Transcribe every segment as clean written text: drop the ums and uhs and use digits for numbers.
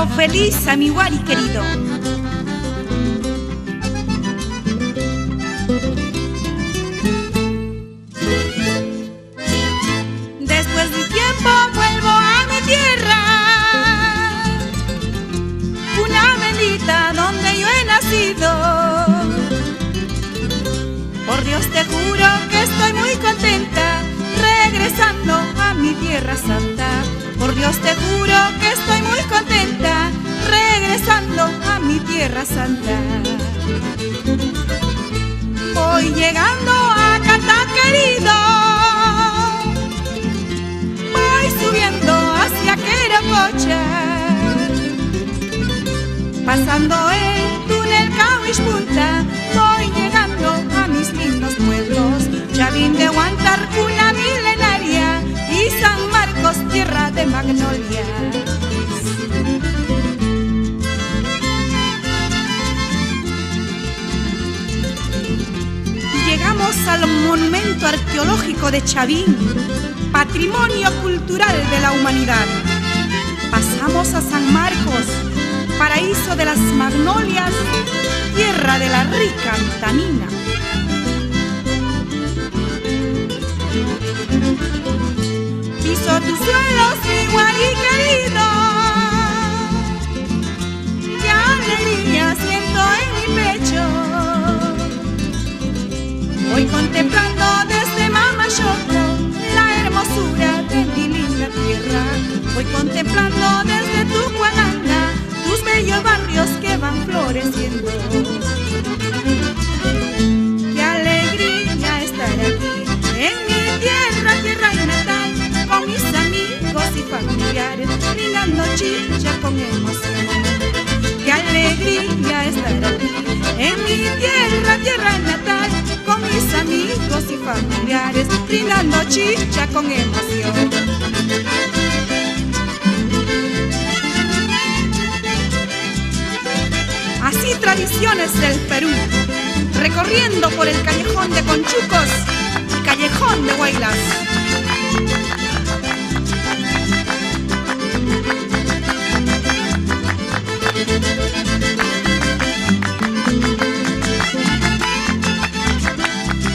hago feliz a mi Guari querido. Después de tiempo vuelvo a mi tierra, una bendita donde yo he nacido. Por Dios te juro que estoy muy contenta regresando a mi tierra santa. Por Dios te juro que estoy muy contenta regresando a mi tierra santa. Voy llegando a Canta querido, voy subiendo hacia Querococha, pasando el túnel Cahuishpunta, voy llegando a mis lindos pueblos, Chavín de Huántar, cuna milenaria, y San Marcos, tierra de magnolias. Llegamos al monumento arqueológico de Chavín, patrimonio cultural de la humanidad. Pasamos a San Marcos, paraíso de las magnolias, tierra de la rica vitamina. Piso tus suelos, mi Guari querido, qué alegría siento en mi pecho. Voy contemplando desde Mamayoco la hermosura de mi linda tierra. Voy contemplando desde Tucuananga tus bellos barrios que van floreciendo. Qué alegría estar aquí en mi tierra, tierra natal, con mis amigos y familiares, brindando chicha con emoción. Qué alegría estar aquí en mi tierra, tierra natal, con mis amigos y familiares, brindando chicha con emoción. Así tradiciones del Perú, recorriendo por el callejón de Conchucos y callejón de Huaylas.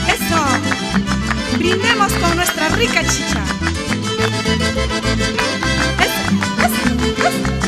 Eso, brindemos con nuestra rica chicha. Eso, eso, eso.